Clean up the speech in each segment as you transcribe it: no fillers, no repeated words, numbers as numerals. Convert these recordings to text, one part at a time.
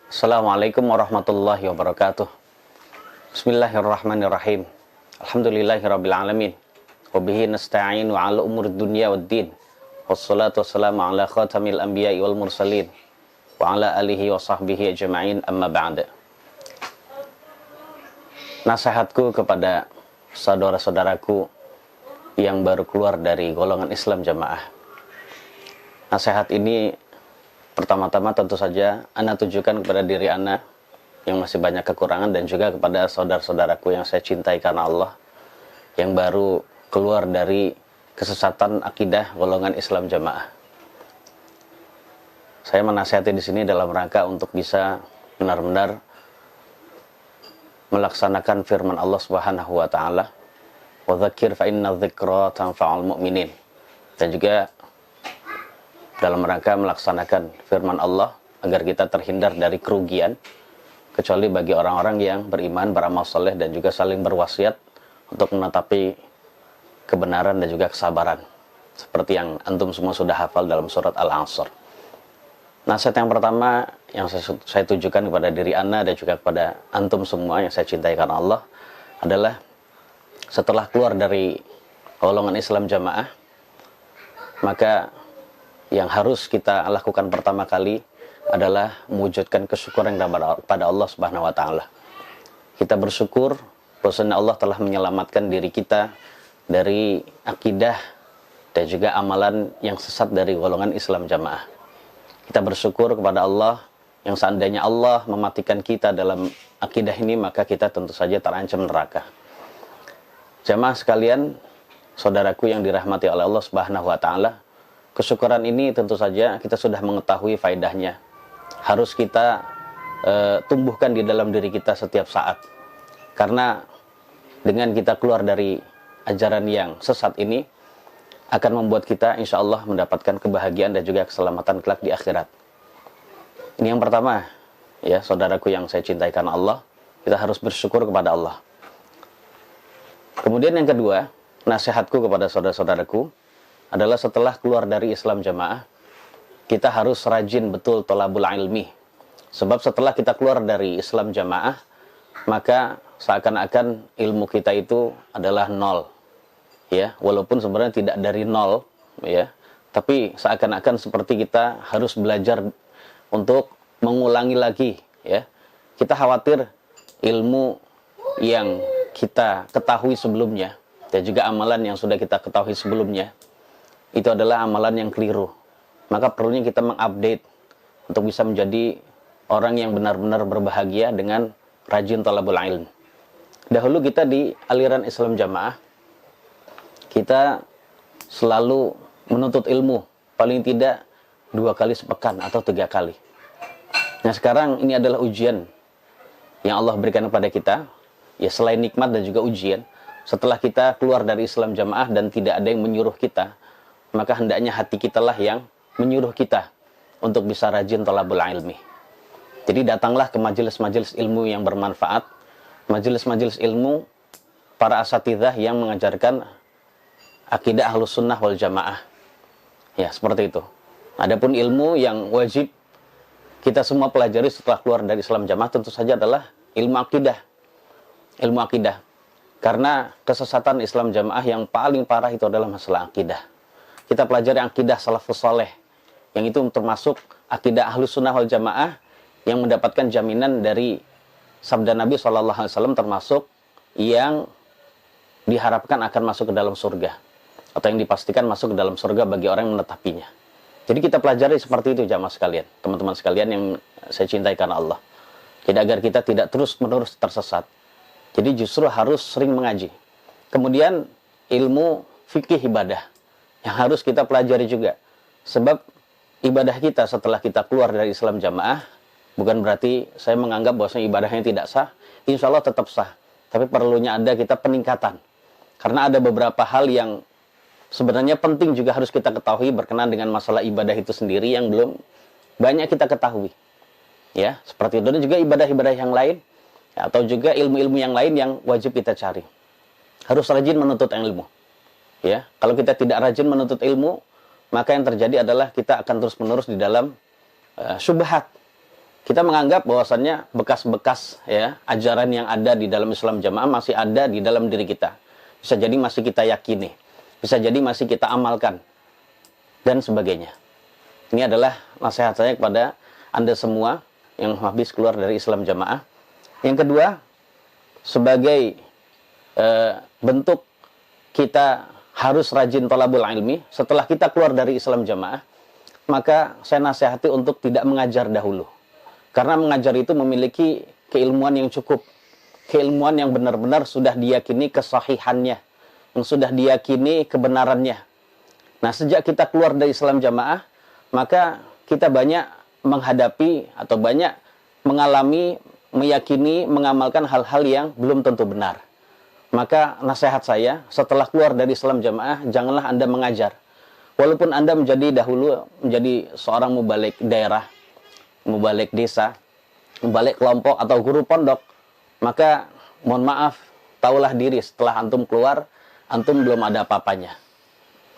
Assalamualaikum warahmatullahi wabarakatuh. Bismillahirrahmanirrahim. Alhamdulillahirrabbilalamin. Wabihi nasta'in wa ala umur dunia waddin. Wassalatu wassalamu ala khatamil anbiya'i wal mursalin. Wa ala alihi wa sahbihi ajma'in amma ba'da. Nasihatku kepada saudara-saudaraku yang baru keluar dari golongan Islam jamaah. Nasihat ini pertama-tama tentu saja Ana tujukan kepada diri Ana yang masih banyak kekurangan dan juga kepada saudara-saudaraku yang saya cintai karena Allah yang baru keluar dari kesesatan akidah golongan Islam jamaah. Saya menasihati di sini dalam rangka untuk bisa benar-benar melaksanakan firman Allah Subhanahu wa taala, "Wa dzakir fa inna dzikra tanfa'ul mu'minin." Dan juga dalam rangka melaksanakan firman Allah agar kita terhindar dari kerugian, kecuali bagi orang-orang yang beriman, beramal soleh, dan juga saling berwasiat untuk menetapi kebenaran dan juga kesabaran, seperti yang antum semua sudah hafal dalam surat Al-Asr. Nasihat yang pertama yang saya tujukan kepada diri Ana dan juga kepada antum semua yang saya cintai karena Allah adalah setelah keluar dari golongan Islam jamaah, maka yang harus kita lakukan pertama kali adalah mewujudkan kesyukuran kepada Allah Subhanahu wa taala. Kita bersyukur bahwasanya Allah telah menyelamatkan diri kita dari akidah dan juga amalan yang sesat dari golongan Islam jamaah. Kita bersyukur kepada Allah yang seandainya Allah mematikan kita dalam akidah ini, maka kita tentu saja terancam neraka. Jamaah sekalian, saudaraku yang dirahmati oleh Allah Subhanahu wa taala, kesyukuran ini tentu saja kita sudah mengetahui faedahnya. Harus kita tumbuhkan di dalam diri kita setiap saat. Karena dengan kita keluar dari ajaran yang sesat ini, akan membuat kita insya Allah mendapatkan kebahagiaan dan juga keselamatan kelak di akhirat. Ini yang pertama, ya saudaraku yang saya cintai karena Allah, kita harus bersyukur kepada Allah. Kemudian yang kedua, nasihatku kepada saudara-saudaraku adalah setelah keluar dari Islam jamaah, kita harus rajin betul thalabul ilmi. Sebab setelah kita keluar dari Islam jamaah, maka seakan-akan ilmu kita itu adalah nol. Ya, walaupun sebenarnya tidak dari nol, ya, tapi seakan-akan seperti kita harus belajar untuk mengulangi lagi, ya. Kita khawatir ilmu yang kita ketahui sebelumnya dan juga amalan yang sudah kita ketahui sebelumnya itu adalah amalan yang keliru. Maka perlunya kita mengupdate untuk bisa menjadi orang yang benar-benar berbahagia dengan rajin thalabul ilm. Dahulu kita di aliran Islam jamaah, kita selalu menuntut ilmu paling tidak 2 kali sepekan atau 3 kali. Nah sekarang ini adalah ujian yang Allah berikan kepada kita, ya selain nikmat dan juga ujian. Setelah kita keluar dari Islam jamaah dan tidak ada yang menyuruh kita, maka hendaknya hati kita lah yang menyuruh kita untuk bisa rajin thalabul ilmi. Jadi datanglah ke majelis-majelis ilmu yang bermanfaat, majelis-majelis ilmu para asatidzah yang mengajarkan akidah Ahlus Sunnah wal Jamaah. Ya, seperti itu. Adapun ilmu yang wajib kita semua pelajari setelah keluar dari Islam jamaah tentu saja adalah ilmu akidah. Ilmu akidah. Karena kesesatan Islam jamaah yang paling parah itu adalah masalah akidah. Kita pelajari akidah salafus saleh, yang itu termasuk akidah Ahlus Sunnah wal Jamaah yang mendapatkan jaminan dari sabda Nabi SAW, termasuk yang diharapkan akan masuk ke dalam surga, atau yang dipastikan masuk ke dalam surga bagi orang yang menetapinya. Jadi kita pelajari seperti itu jamaah sekalian, teman-teman sekalian yang saya cintai karena Allah. Jadi agar kita tidak terus-menerus tersesat. Jadi justru harus sering mengaji. Kemudian ilmu fikih ibadah yang harus kita pelajari juga. Sebab ibadah kita setelah kita keluar dari Islam jamaah, bukan berarti saya menganggap bahwasanya ibadahnya tidak sah. Insya Allah tetap sah. Tapi perlunya ada kita peningkatan. Karena ada beberapa hal yang sebenarnya penting juga harus kita ketahui berkenaan dengan masalah ibadah itu sendiri yang belum banyak kita ketahui. Ya, seperti itu. Dan juga ibadah-ibadah yang lain, ya, atau juga ilmu-ilmu yang lain yang wajib kita cari. Harus rajin menuntut ilmu. Ya, kalau kita tidak rajin menuntut ilmu, maka yang terjadi adalah kita akan terus-menerus di dalam syubhat. kita menganggap bahwasannya bekas-bekas ya ajaran yang ada di dalam Islam Jamaah masih ada di dalam diri kita. Bisa jadi masih kita yakini, bisa jadi masih kita amalkan, dan sebagainya. Ini adalah nasihat saya kepada Anda semua yang habis keluar dari Islam Jamaah. Yang kedua, sebagai bentuk kita harus rajin thalabul ilmi, setelah kita keluar dari Islam Jamaah, maka saya nasihati untuk tidak mengajar dahulu. Karena mengajar itu memiliki keilmuan yang cukup. Keilmuan yang benar-benar sudah diyakini kesahihannya, yang sudah diyakini kebenarannya. Nah, sejak kita keluar dari Islam Jamaah, maka kita banyak menghadapi atau banyak mengalami, meyakini, mengamalkan hal-hal yang belum tentu benar. Maka nasihat saya, setelah keluar dari Islam Jamaah, janganlah Anda mengajar. Walaupun Anda dahulu menjadi seorang mubalik daerah, mubalik desa, mubalik kelompok atau guru pondok, maka mohon maaf, taulah diri setelah antum keluar, antum belum ada apa-apanya.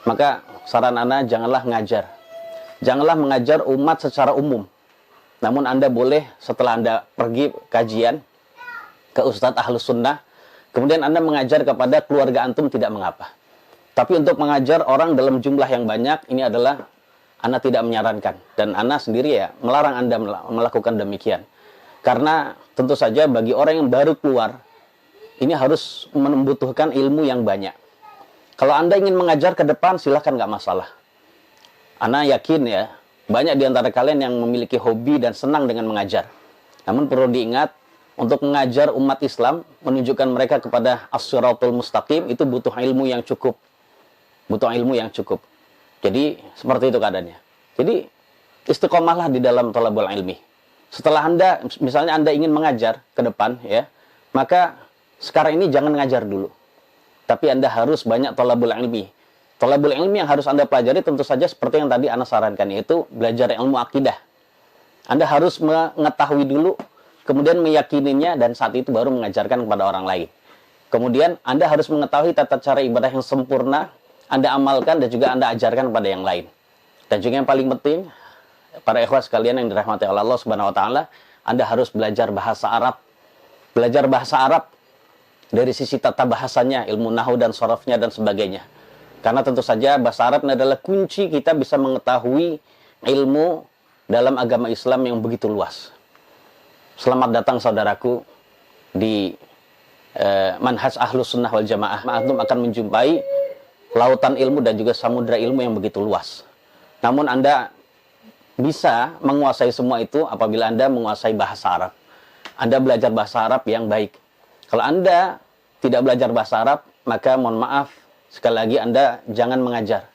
Maka saran Anda, janganlah mengajar. Janganlah mengajar umat secara umum. Namun Anda boleh setelah Anda pergi kajian ke Ustadz Ahlus Sunnah, kemudian Anda mengajar kepada keluarga antum, tidak mengapa. Tapi untuk mengajar orang dalam jumlah yang banyak, ini adalah Anda tidak menyarankan. Dan Anda sendiri ya melarang Anda melakukan demikian. Karena tentu saja bagi orang yang baru keluar, ini harus membutuhkan ilmu yang banyak. Kalau Anda ingin mengajar ke depan, silakan, nggak masalah. Anda yakin ya, banyak di antara kalian yang memiliki hobi dan senang dengan mengajar. Namun perlu diingat, untuk mengajar umat Islam, menunjukkan mereka kepada as-siratul mustaqim, itu butuh ilmu yang cukup. Butuh ilmu yang cukup. Jadi, seperti itu keadaannya. Jadi, istiqomahlah di dalam thalabul ilmi. Setelah Anda, misalnya Anda ingin mengajar ke depan, ya, maka sekarang ini jangan mengajar dulu. Tapi Anda harus banyak thalabul ilmi. Thalabul ilmi yang harus Anda pelajari tentu saja seperti yang tadi Anda sarankan, yaitu belajar ilmu akidah. Anda harus mengetahui dulu, kemudian meyakininya, dan saat itu baru mengajarkan kepada orang lain. Kemudian Anda harus mengetahui tata cara ibadah yang sempurna, Anda amalkan dan juga Anda ajarkan kepada yang lain. Dan juga yang paling penting, para ikhwas sekalian yang dirahmati oleh Allah Subhanahu wa taala, Anda harus belajar bahasa Arab. Belajar bahasa Arab dari sisi tata bahasanya, ilmu nahwu dan sharafnya dan sebagainya. Karena tentu saja bahasa Arab adalah kunci kita bisa mengetahui ilmu dalam agama Islam yang begitu luas. Selamat datang saudaraku di manhaj Ahlus Sunnah wal Jamaah. Antum akan menjumpai lautan ilmu dan juga samudra ilmu yang begitu luas. Namun Anda bisa menguasai semua itu apabila Anda menguasai bahasa Arab. Anda belajar bahasa Arab yang baik. Kalau Anda tidak belajar bahasa Arab, maka mohon maaf, sekali lagi Anda jangan mengajar.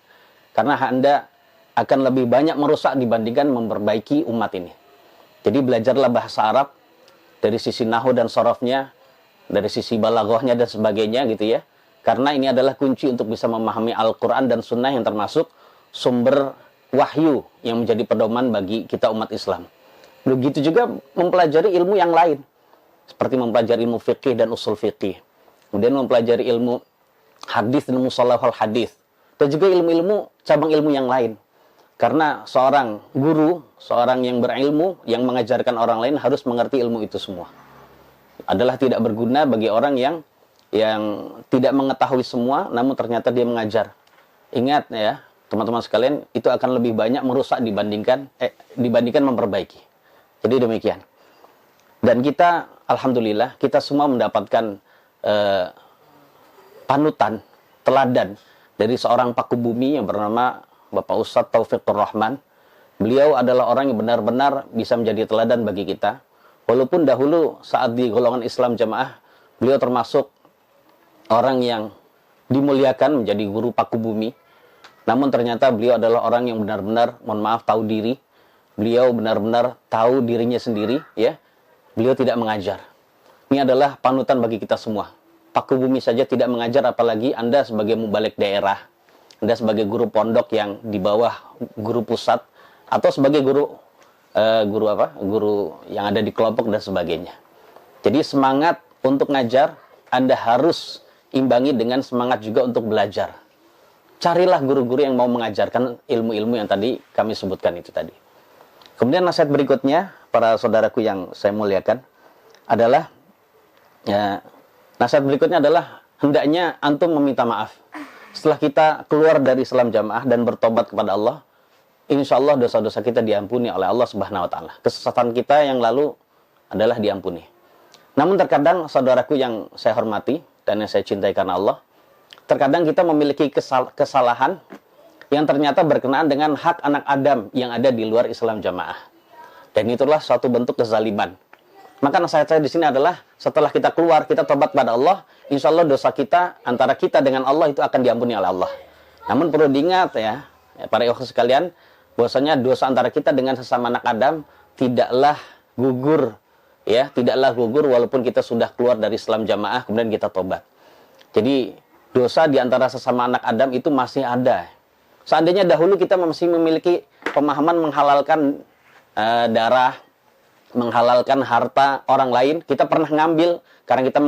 Karena Anda akan lebih banyak merusak dibandingkan memperbaiki umat ini. Jadi belajarlah bahasa Arab dari sisi nahwu dan sharafnya, dari sisi balaghahnya dan sebagainya gitu ya. Karena ini adalah kunci untuk bisa memahami Al-Quran dan Sunnah yang termasuk sumber wahyu yang menjadi pedoman bagi kita umat Islam. Begitu juga mempelajari ilmu yang lain. Seperti mempelajari ilmu fiqih dan usul fiqih. Kemudian mempelajari ilmu hadis dan mustalahul hadis. Dan juga ilmu-ilmu, cabang ilmu yang lain. Karena seorang guru, seorang yang berilmu, yang mengajarkan orang lain harus mengerti ilmu itu semua. Adalah tidak berguna bagi orang yang tidak mengetahui semua, namun ternyata dia mengajar. Ingat ya, teman-teman sekalian, itu akan lebih banyak merusak dibandingkan memperbaiki. Jadi demikian. Dan kita, alhamdulillah, kita semua mendapatkan panutan, teladan dari seorang paku bumi yang bernama Bapak Ustadz Taufikur Rahman. Beliau adalah orang yang benar-benar bisa menjadi teladan bagi kita. Walaupun dahulu saat di golongan Islam Jamaah, beliau termasuk orang yang dimuliakan menjadi guru paku bumi. Namun ternyata beliau adalah orang yang benar-benar, mohon maaf, tahu diri. Beliau benar-benar tahu dirinya sendiri, ya. Beliau tidak mengajar. Ini adalah panutan bagi kita semua. Paku bumi saja tidak mengajar, apalagi Anda sebagai mubalik daerah, Anda sebagai guru pondok yang di bawah guru pusat, atau sebagai guru yang ada di kelompok dan sebagainya. Jadi semangat untuk ngajar Anda harus imbangi dengan semangat juga untuk belajar. Carilah guru-guru yang mau mengajarkan ilmu-ilmu yang tadi kami sebutkan itu tadi. Kemudian nasihat berikutnya, para saudaraku yang saya muliakan, adalah ya, nasihat berikutnya adalah hendaknya antum meminta maaf. Setelah kita keluar dari Islam jamaah dan bertobat kepada Allah, insya Allah dosa-dosa kita diampuni oleh Allah Subhanahu Wa Taala. Kesesatan kita yang lalu adalah diampuni. Namun terkadang saudaraku yang saya hormati dan yang saya cintai karena Allah, terkadang kita memiliki kesalahan yang ternyata berkenaan dengan hak anak Adam yang ada di luar Islam jamaah. Dan itulah suatu bentuk kezaliman. Maka nasihat saya di sini adalah setelah kita keluar, kita tobat pada Allah, insya Allah dosa kita antara kita dengan Allah itu akan diampuni oleh Allah. Namun perlu diingat ya para ikhwan sekalian, bahwasanya dosa antara kita dengan sesama anak Adam tidaklah gugur, ya, tidaklah gugur walaupun kita sudah keluar dari Islam jamaah kemudian kita tobat. Jadi dosa di antara sesama anak Adam itu masih ada. Seandainya dahulu kita masih memiliki pemahaman menghalalkan darah, menghalalkan harta orang lain, kita pernah ngambil karena kita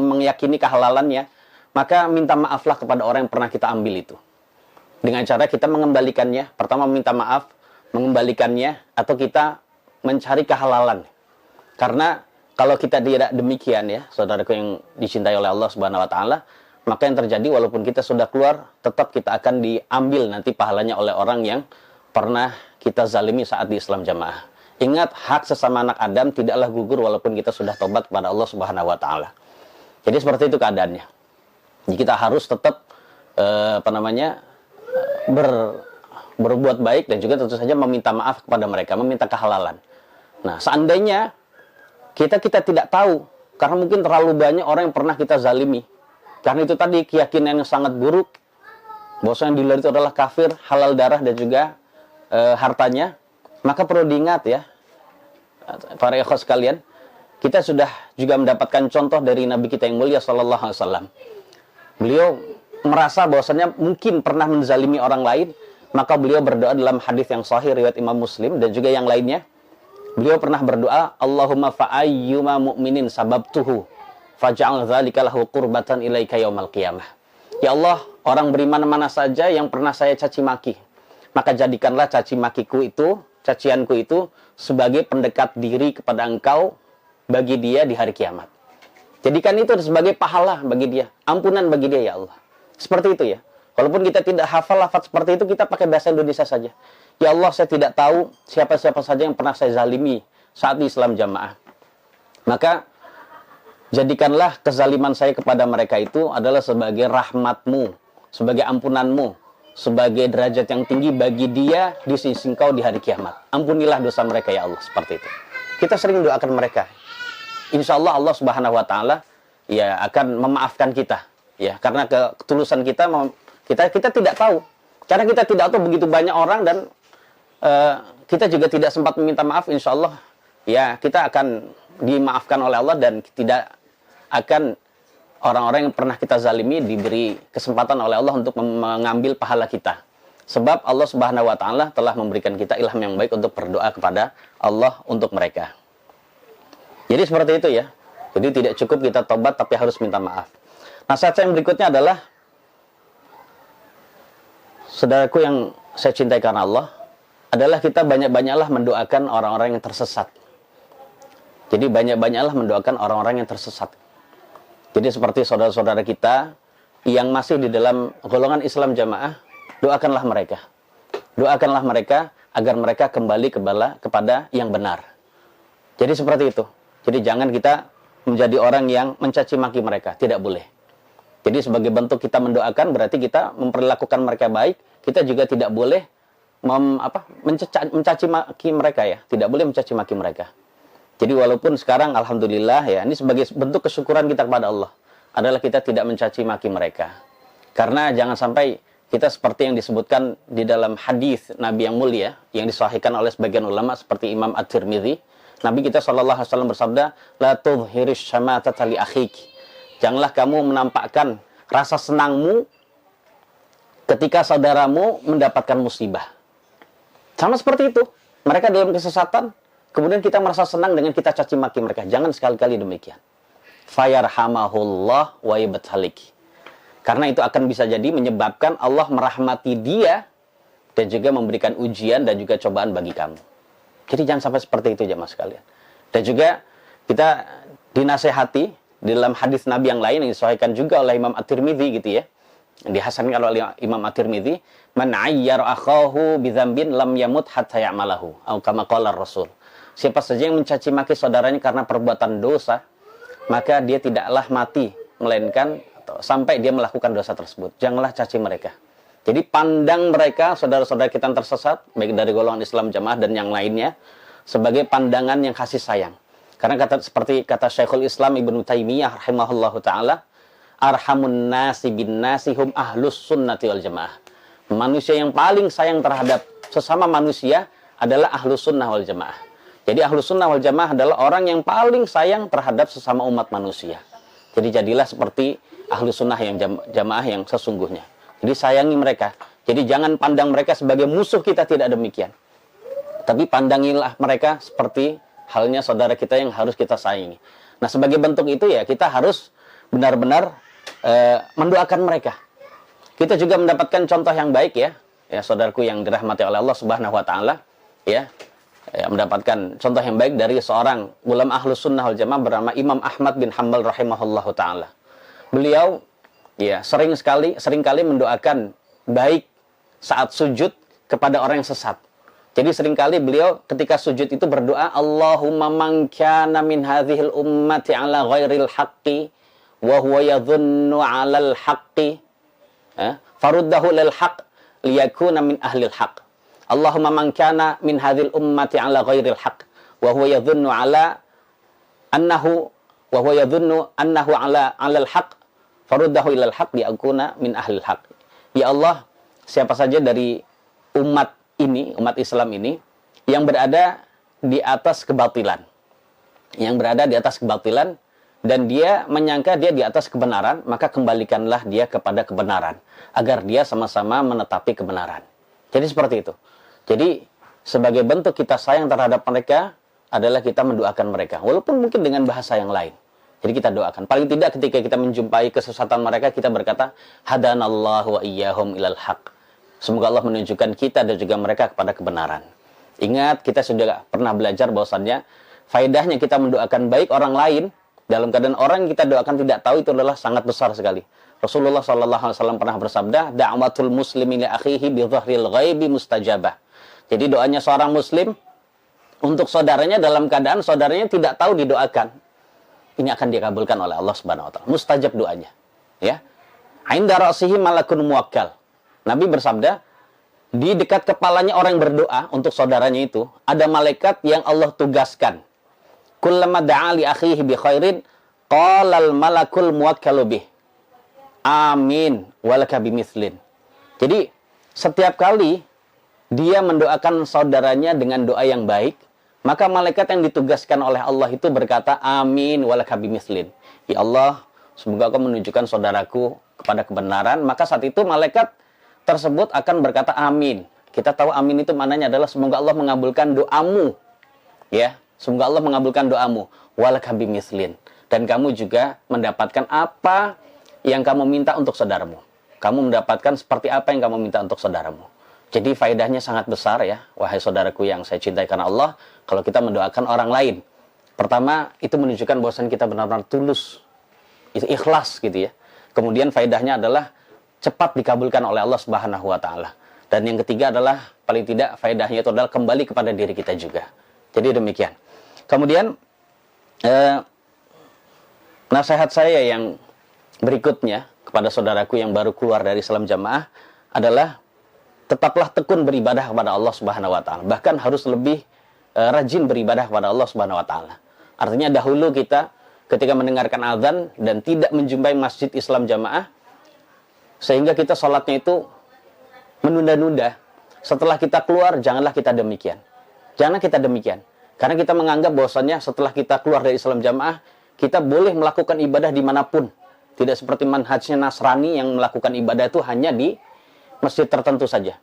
meyakini kehalalannya, maka minta maaflah kepada orang yang pernah kita ambil itu. Dengan cara kita mengembalikannya, pertama minta maaf, mengembalikannya, atau kita mencari kehalalan. Karena kalau kita tidak demikian ya, saudaraku yang dicintai oleh Allah Subhanahu Wa Taala, maka yang terjadi walaupun kita sudah keluar, tetap kita akan diambil nanti pahalanya oleh orang yang pernah kita zalimi saat di Islam jamaah. Ingat, hak sesama anak Adam tidaklah gugur walaupun kita sudah tobat kepada Allah Subhanahu Wa Taala. Jadi seperti itu keadaannya. Jadi kita harus tetap berbuat baik dan juga tentu saja meminta maaf kepada mereka, meminta kehalalan. Nah, seandainya kita tidak tahu, karena mungkin terlalu banyak orang yang pernah kita zalimi. Karena itu tadi keyakinan yang sangat buruk, bahwasanya di luar itu adalah kafir, halal darah dan juga hartanya. Maka perlu diingat ya, para ikhwas sekalian, kita sudah juga mendapatkan contoh dari Nabi kita yang mulia Sallallahu Alaihi Wasallam. Beliau merasa bahwasanya mungkin pernah menzalimi orang lain, maka beliau berdoa dalam hadis yang sahih riwayat Imam Muslim dan juga yang lainnya. Beliau pernah berdoa, Allahumma fa'ayyuma mu'minin sababtuhu faj'al dzalika lahu qurbatan ilaika yaumal qiyamah. Ya Allah, orang beriman mana saja yang pernah saya caci maki, maka jadikanlah cacianku itu sebagai pendekat diri kepada engkau bagi dia di hari kiamat. Jadikan itu sebagai pahala bagi dia, ampunan bagi dia ya Allah. Seperti itu ya. Walaupun kita tidak hafal lafaz seperti itu, kita pakai bahasa Indonesia saja. Ya Allah, saya tidak tahu siapa-siapa saja yang pernah saya zalimi saat di Islam jamaah. Maka jadikanlah kezaliman saya kepada mereka itu adalah sebagai rahmatmu, sebagai ampunanmu, sebagai derajat yang tinggi bagi dia di sisi engkau di hari kiamat. Ampunilah dosa mereka ya Allah, seperti itu. Kita sering doakan mereka. Insya Allah Allah Subhanahu Wa Taala ya akan memaafkan kita, ya, karena ketulusan kita tidak tahu. Karena kita tidak tahu begitu banyak orang dan kita juga tidak sempat meminta maaf. Insya Allah ya kita akan dimaafkan oleh Allah dan tidak akan orang-orang yang pernah kita zalimi diberi kesempatan oleh Allah untuk mengambil pahala kita. Sebab Allah Subhanahu Wa Taala telah memberikan kita ilham yang baik untuk berdoa kepada Allah untuk mereka. Jadi seperti itu ya. Jadi tidak cukup kita tobat tapi harus minta maaf. Nasihat saya yang berikutnya adalah, saudaraku yang saya cintai karena Allah, adalah kita banyak-banyaklah mendoakan orang-orang yang tersesat. Jadi banyak-banyaklah mendoakan orang-orang yang tersesat. Jadi seperti saudara-saudara kita yang masih di dalam golongan Islam jamaah, doakanlah mereka. Doakanlah mereka agar mereka kembali kepada yang benar. Jadi seperti itu. Jadi jangan kita menjadi orang yang mencaci maki mereka. Tidak boleh. Jadi sebagai bentuk kita mendoakan berarti kita memperlakukan mereka baik. Kita juga tidak boleh mencaci maki mereka ya. Tidak boleh mencaci maki mereka. Jadi walaupun sekarang alhamdulillah ya, ini sebagai bentuk kesyukuran kita kepada Allah adalah kita tidak mencaci maki mereka. Karena jangan sampai kita seperti yang disebutkan di dalam hadis Nabi yang mulia yang disahihkan oleh sebagian ulama seperti Imam At-Tirmidzi, Nabi kita sallallahu alaihi wasallam bersabda, la tudhhirish syamatata li akhik. Janganlah kamu menampakkan rasa senangmu ketika saudaramu mendapatkan musibah. Sama seperti itu. Mereka dalam kesesatan, kemudian kita merasa senang dengan kita caci maki mereka. Jangan sekali-kali demikian. Fayarhamahullah wa yabtalik. Karena itu akan bisa jadi menyebabkan Allah merahmati dia dan juga memberikan ujian dan juga cobaan bagi kamu. Jadi jangan sampai seperti itu jamaah sekalian. Dan juga kita dinasehati di dalam hadis Nabi yang lain yang disahihkan juga oleh Imam At-Tirmidzi gitu ya. Yang dihasankan oleh Imam At-Tirmidzi, "Man 'ayyara akhahu bi dzambin lam yamut hatta ya'malahu." Atau kama qala Rasul. Siapa saja yang mencaci maki saudaranya karena perbuatan dosa, maka dia tidaklah mati melainkan sampai dia melakukan dosa tersebut. Janganlah caci mereka. Jadi pandang mereka, saudara-saudara kita yang tersesat, baik dari golongan Islam Jamaah dan yang lainnya, sebagai pandangan yang kasih sayang. Karena seperti kata Syekhul Islam Ibnu Taimiyah rahimahullahu taala, arhamun nasi bin nasi hum ahlus sunnati wal jamaah. Manusia yang paling sayang terhadap sesama manusia adalah ahlus sunnah wal jamaah. Jadi ahlus sunnah wal jamaah adalah orang yang paling sayang terhadap sesama umat manusia. Jadi jadilah seperti ahlus sunnah yang jamaah yang sesungguhnya. Jadi sayangi mereka. Jadi jangan pandang mereka sebagai musuh kita, tidak demikian. Tapi pandangilah mereka seperti halnya saudara kita yang harus kita sayangi. Nah, sebagai bentuk itu ya kita harus benar-benar mendoakan mereka. Kita juga mendapatkan contoh yang baik ya saudaraku yang dirahmati oleh Allah Subhanahu wa taala, mendapatkan contoh yang baik dari seorang ulama Ahlus Sunnah wal Jamaah bernama Imam Ahmad bin Hanbal rahimahullahu taala. Beliau seringkali mendoakan baik saat sujud kepada orang yang sesat. Jadi seringkali beliau ketika sujud itu berdoa, Allahumma man kana min hadhil ummati ala ghairil haqqi wa huwa yadhunnu 'alal haqqi faruddahu lil haqq liyakuna min ahlil haqq. Allahumma man kana min hadhil ummati 'ala ghairil haqq wa huwa yadhunnu 'alal haqq faruddahu ilal haqq liyakuna min ahlil haqq. Ya Allah, siapa saja dari umat Islam ini yang berada di atas kebatilan, dan dia menyangka dia di atas kebenaran, maka kembalikanlah dia kepada kebenaran agar dia sama-sama menetapi kebenaran. Jadi seperti itu. Jadi sebagai bentuk kita sayang terhadap mereka adalah kita mendoakan mereka, walaupun mungkin dengan bahasa yang lain. Jadi kita doakan. Paling tidak ketika kita menjumpai kesesatan mereka, kita berkata, hadanallahu wa iyyahum ilal haq. Semoga Allah menunjukkan kita dan juga mereka kepada kebenaran. Ingat, kita sudah pernah belajar bahwasannya faedahnya kita mendoakan baik orang lain dalam keadaan orang yang kita doakan tidak tahu, itu adalah sangat besar sekali. Rasulullah SAW pernah bersabda, da'watul muslimi li akhihi bi dhahril ghaibi mustajabah. Jadi doanya seorang muslim untuk saudaranya dalam keadaan saudaranya tidak tahu didoakan, ini akan dikabulkan oleh Allah Subhanahu wa taala. Mustajab doanya. Ya. Inda ra'sihi malakun muwakkal. Nabi bersabda, di dekat kepalanya orang yang berdoa untuk saudaranya itu ada malaikat yang Allah tugaskan. Kullama da'a li akhihi bi khairin qalal malakul muwakkalu bih. Amin walaka bimithlin. Jadi setiap kali dia mendoakan saudaranya dengan doa yang baik, maka malaikat yang ditugaskan oleh Allah itu berkata, amin walaka bimithlin. Ya Allah, semoga Kau menunjukkan saudaraku kepada kebenaran. Maka saat itu malaikat tersebut akan berkata amin. Kita tahu amin itu maknanya adalah semoga Allah mengabulkan doamu. Ya, semoga Allah mengabulkan doamu. Walaka bimithlin. Dan kamu juga mendapatkan apa yang kamu minta untuk saudaramu. Kamu mendapatkan seperti apa yang kamu minta untuk saudaramu. Jadi faedahnya sangat besar ya, wahai saudaraku yang saya cintai karena Allah, kalau kita mendoakan orang lain. Pertama, itu menunjukkan bahwasan kita benar-benar tulus, ikhlas gitu ya. Kemudian faedahnya adalah cepat dikabulkan oleh Allah Subhanahu wa taala. Dan yang ketiga adalah paling tidak faedahnya itu adalah kembali kepada diri kita juga. Jadi demikian. Kemudian nasihat saya yang berikutnya kepada saudaraku yang baru keluar dari Islam Jamaah adalah tetaplah tekun beribadah kepada Allah Subhanahu wa taala. Bahkan harus lebih rajin beribadah kepada Allah Subhanahu wa taala. Artinya dahulu kita ketika mendengarkan azan dan tidak menjumpai masjid Islam Jamaah, sehingga kita sholatnya itu menunda-nunda. Setelah kita keluar, janganlah kita demikian. Jangan kita demikian. Karena kita menganggap bahwasannya setelah kita keluar dari Islam Jamaah, kita boleh melakukan ibadah dimanapun. Tidak seperti manhajnya Nasrani yang melakukan ibadah itu hanya di masjid tertentu saja.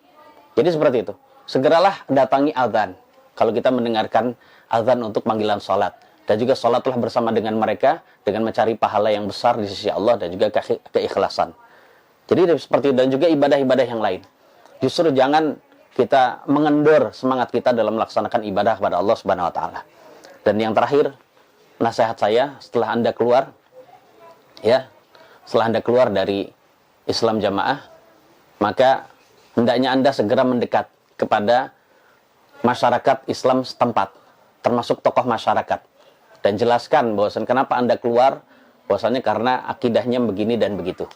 Jadi seperti itu. Segeralah datangi azan. Kalau kita mendengarkan azan untuk panggilan sholat. Dan juga sholatlah bersama dengan mereka dengan mencari pahala yang besar di sisi Allah dan juga keikhlasan. Jadi seperti itu. Dan juga ibadah-ibadah yang lain. Justru jangan kita mengendur semangat kita dalam melaksanakan ibadah kepada Allah Subhanahu wa taala. Dan yang terakhir, nasihat saya setelah Anda keluar dari Islam Jamaah, maka hendaknya Anda segera mendekat kepada masyarakat Islam setempat, termasuk tokoh masyarakat, dan jelaskan bahwasan kenapa Anda keluar, bahwasannya karena akidahnya begini dan begitu.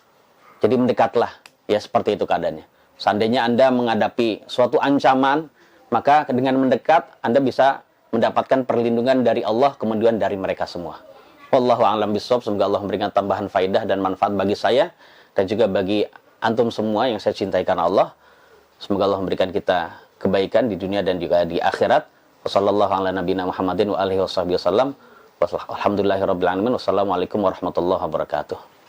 Jadi mendekatlah, ya seperti itu keadaannya. Seandainya Anda menghadapi suatu ancaman, maka dengan mendekat Anda bisa mendapatkan perlindungan dari Allah, kemudian dari mereka semua. Wallahu a'lam bishawab. Semoga Allah memberikan tambahan faidah dan manfaat bagi saya dan juga bagi antum semua yang saya cintai karena Allah. Semoga Allah memberikan kita kebaikan di dunia dan juga di akhirat. Wassalamualaikum warahmatullahi wabarakatuh.